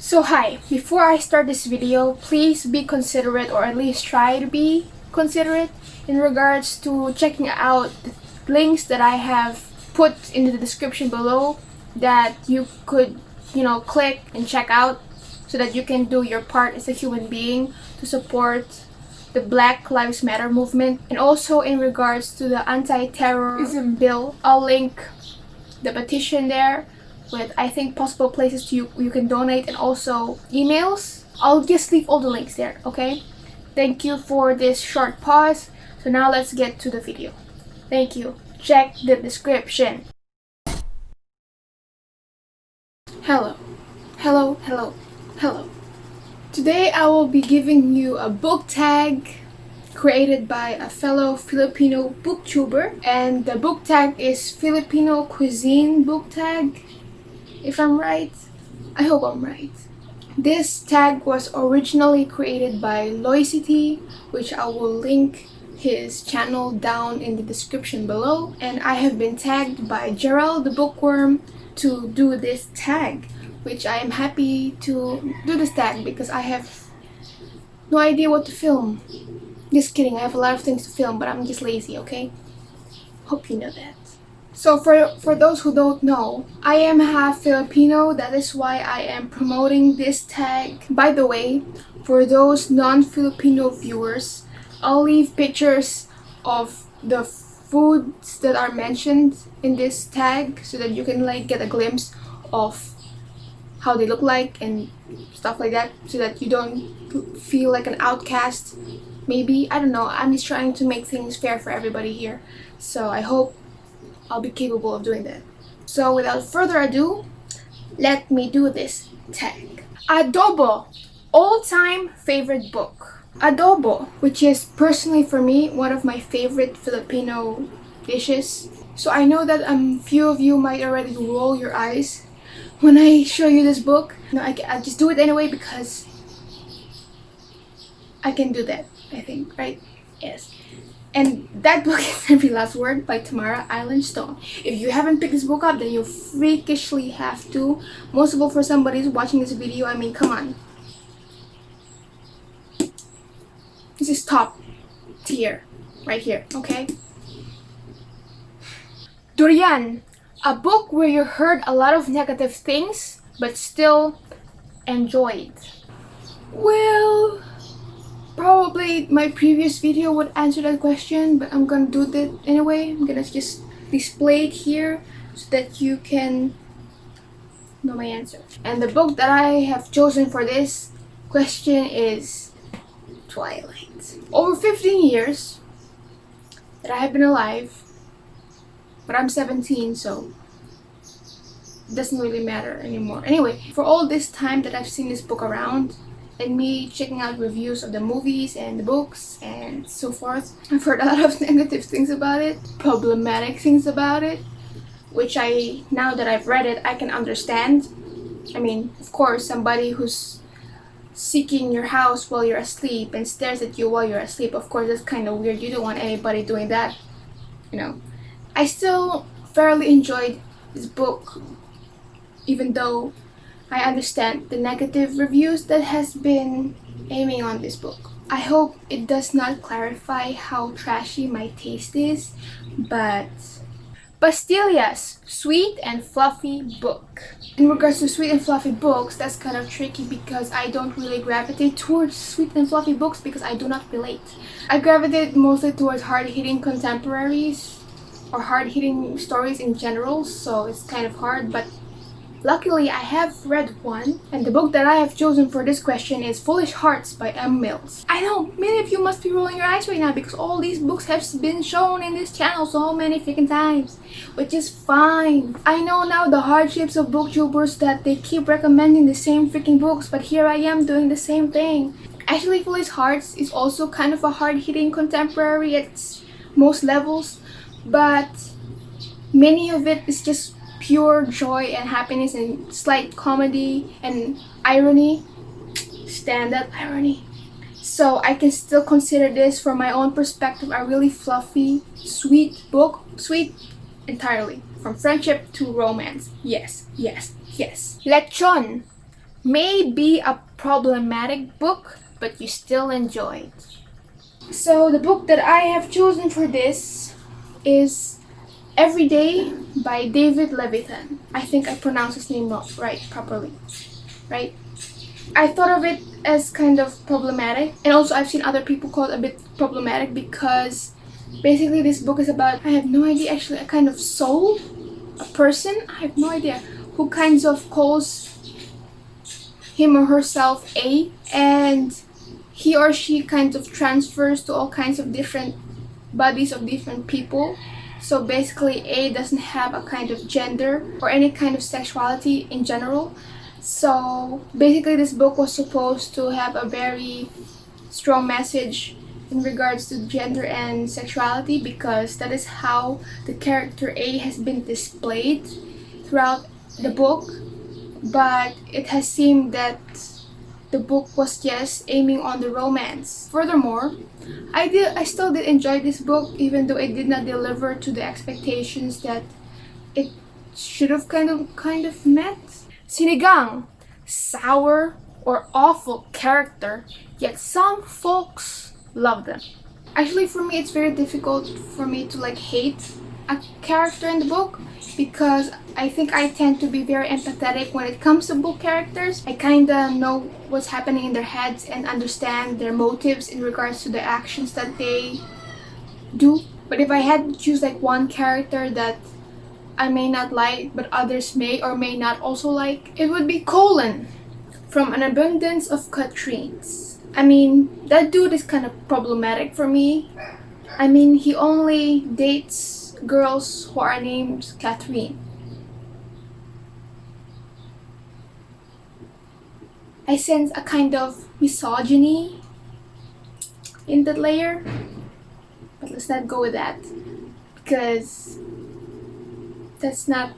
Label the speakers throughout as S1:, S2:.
S1: So hi, before I start this video, please be considerate, or at least try to be considerate in regards to checking out the links that I have put in the description below that you could, click and check out so that you can do your part as a human being to support the Black Lives Matter movement, and also in regards to the anti-terrorism bill. I'll link the petition there with, I think, possible places you can donate, and also emails. I'll just leave all the links there, okay? Thank you for this short pause. So now let's get to the video. Thank you. Check the description. Hello. Hello, hello, hello. Today I will be giving you a book tag created by a fellow Filipino booktuber, and the book tag is Filipino cuisine book tag. If I'm right, I hope I'm right. This tag was originally created by Loicity, which I will link his channel down in the description below, and I have been tagged by Gerald the Bookworm to do this tag, which I am happy to do this tag because I have no idea what to film. Just kidding, I have a lot of things to film, but I'm just lazy, okay? Hope you know that. So for those who don't know, I am half Filipino. That is why I am promoting this tag. By the way, for those non-Filipino viewers, I'll leave pictures of the foods that are mentioned in this tag so that you can get a glimpse of how they look like and stuff like that, so that you don't feel like an outcast. Maybe, I don't know, I'm just trying to make things fair for everybody here. So I hope I'll be capable of doing that. So without further ado, let me do this tag. Adobo, all-time favorite book. Adobo, which is personally for me one of my favorite Filipino dishes. So I know that few of you might already roll your eyes when I show you this book. No, I just do it anyway because I can do that, I think, right? Yes. And that book is Every Last Word by Tamara Island Stone. If you haven't picked this book up, then you freakishly have to. Most of all for somebody who's watching this video, I mean, come on. This is top tier, right here, okay? Durian, a book where you heard a lot of negative things, but still enjoyed. Well, probably my previous video would answer that question, but I'm gonna do that anyway. I'm gonna just display it here so that you can know my answer. And the book that I have chosen for this question is Twilight. Over 15 years that I have been alive, but I'm 17, so it doesn't really matter anymore. Anyway, for all this time that I've seen this book around, and me checking out reviews of the movies and the books and so forth, I've heard a lot of negative things about it, problematic things about it, which now that I've read it, I can understand. I mean, of course, somebody who's seeking your house while you're asleep and stares at you while you're asleep, of course, that's kind of weird. You don't want anybody doing that, I still fairly enjoyed this book, even though I understand the negative reviews that has been aiming on this book. I hope it does not clarify how trashy my taste is, but still, yes, sweet and fluffy book. In regards to sweet and fluffy books, that's kind of tricky because I don't really gravitate towards sweet and fluffy books because I do not relate. I gravitate mostly towards hard-hitting contemporaries or hard-hitting stories in general, so it's kind of hard, but luckily, I have read one, and the book that I have chosen for this question is Foolish Hearts by M. Mills. I know, many of you must be rolling your eyes right now because all these books have been shown in this channel so many freaking times, which is fine. I know now the hardships of booktubers that they keep recommending the same freaking books, but here I am doing the same thing. Actually, Foolish Hearts is also kind of a hard-hitting contemporary at most levels, but many of it is just pure joy and happiness and slight comedy and irony, stand-up irony. So I can still consider this, from my own perspective, a really fluffy, sweet book. Sweet entirely, from friendship to romance. Yes, yes, yes. Lechon may be a problematic book, but you still enjoy it. So the book that I have chosen for this is Every Day by David Leviathan. I think I pronounced his name right properly, right? I thought of it as kind of problematic, and also I've seen other people call it a bit problematic because basically this book is about, I have no idea, actually a kind of soul, a person, I have no idea, who kinds of calls him or herself A, and he or she kind of transfers to all kinds of different bodies of different people. So basically A doesn't have a kind of gender or any kind of sexuality in general. So basically this book was supposed to have a very strong message in regards to gender and sexuality, because that is how the character A has been displayed throughout the book. But it has seemed that the book was just aiming on the romance. Furthermore, I still did enjoy this book, even though it did not deliver to the expectations that it should have kind of met. Sinigang, sour or awful character, yet some folks love them. Actually, for me, it's very difficult for me to hate a character in the book, because I think I tend to be very empathetic when it comes to book characters. I kinda know what's happening in their heads and understand their motives in regards to the actions that they do. But if I had to choose one character that I may not like but others may or may not also like, it would be Colin from An Abundance of Katrines. I mean, that dude is kind of problematic for me. I mean, he only dates girls who are named Catherine. I sense a kind of misogyny in that layer, but let's not go with that, because that's not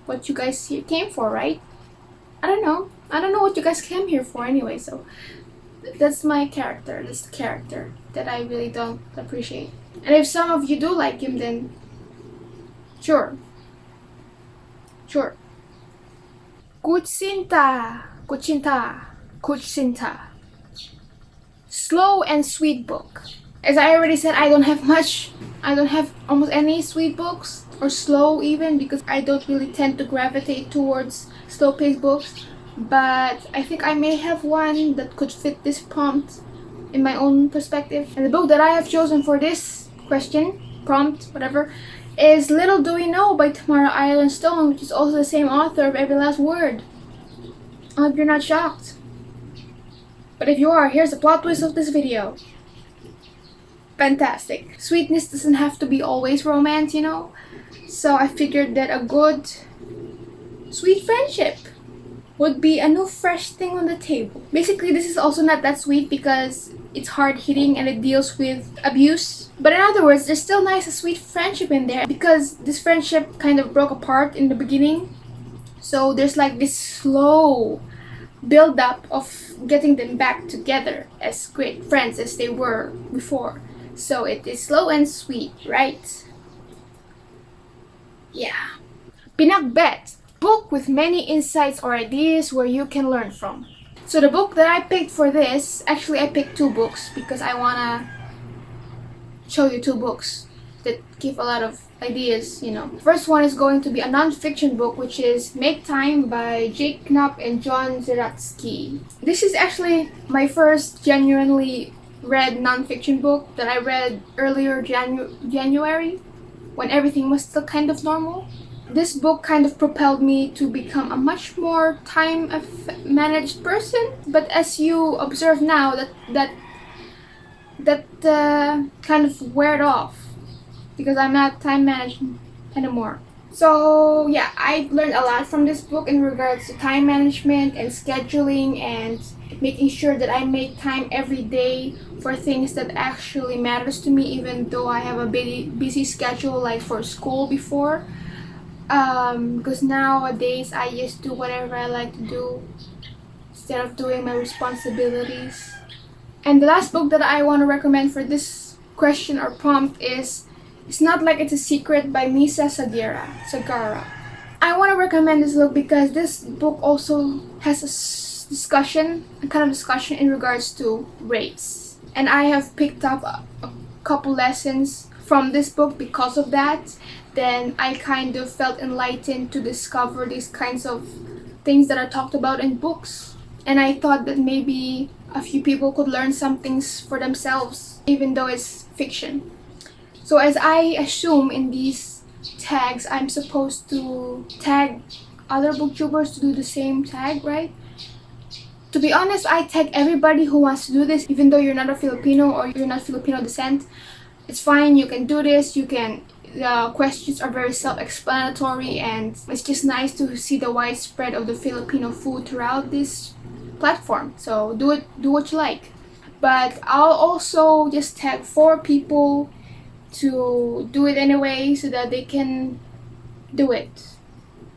S1: what you guys here came for, right? I don't know what you guys came here for anyway, so that's my character. That's the character that I really don't appreciate. And if some of you do like him, then sure. Kuchinta. Slow and sweet book. As I already said, I don't have almost any sweet books, or slow even, because I don't really tend to gravitate towards slow-paced books. But I think I may have one that could fit this prompt in my own perspective. And the book that I have chosen for this question, prompt, whatever, is Little Do We Know by Tamara Ireland Stone, which is also the same author of Every Last Word. I hope you're not shocked. But if you are, here's the plot twist of this video. Fantastic. Sweetness doesn't have to be always romance, So I figured that a good, sweet friendship would be a new fresh thing on the table. Basically, this is also not that sweet because it's hard-hitting and it deals with abuse. But in other words, there's still a sweet friendship in there, because this friendship kind of broke apart in the beginning. So there's this slow build-up of getting them back together as great friends as they were before. So it is slow and sweet, right? Yeah. Pinagbet. Book with many insights or ideas where you can learn from. So the book that I picked for this, actually I picked two books because I wanna show you two books that give a lot of ideas, First one is going to be a non-fiction book, which is Make Time by Jake Knapp and John Zeratsky. This is actually my first genuinely read non-fiction book that I read earlier January, when everything was still kind of normal. This book kind of propelled me to become a much more time-managed person. But as you observe now, that kind of weared off, because I'm not time-managed anymore. So yeah, I learned a lot from this book in regards to time management and scheduling and making sure that I make time every day for things that actually matters to me, even though I have a busy schedule for school before. Because nowadays I just do whatever I like to do instead of doing my responsibilities. And the last book that I want to recommend for this question or prompt is It's Not Like It's a Secret by Misa Sagara. I want to recommend this book because this book also has discussion, a kind of discussion in regards to race. And I have picked up a couple lessons from this book because of that. Then I kind of felt enlightened to discover these kinds of things that are talked about in books. And I thought that maybe a few people could learn some things for themselves, even though it's fiction. So as I assume in these tags, I'm supposed to tag other booktubers to do the same tag, right? To be honest, I tag everybody who wants to do this, even though you're not a Filipino or you're not Filipino descent. It's fine, you can do this, the questions are very self-explanatory, and it's just nice to see the widespread of the Filipino food throughout this platform. So do what you like. But I'll also just tag 4 people to do it anyway so that they can do it.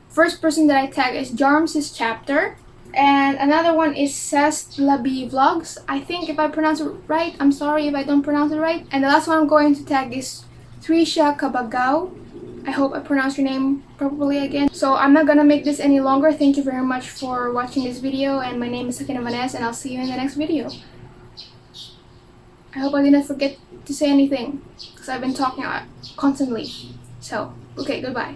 S1: First person that I tag is Jarm's chapter. And another one is Cestlaby Vlogs. I think if I pronounce it right, I'm sorry if I don't pronounce it right. And the last one I'm going to tag is Threesya Cabigao. I hope I pronounced your name properly again. So I'm not gonna make this any longer. Thank you very much for watching this video. And my name is Sakina Vanessa, and I'll see you in the next video. I hope I didn't forget to say anything, because I've been talking constantly. So, okay, goodbye.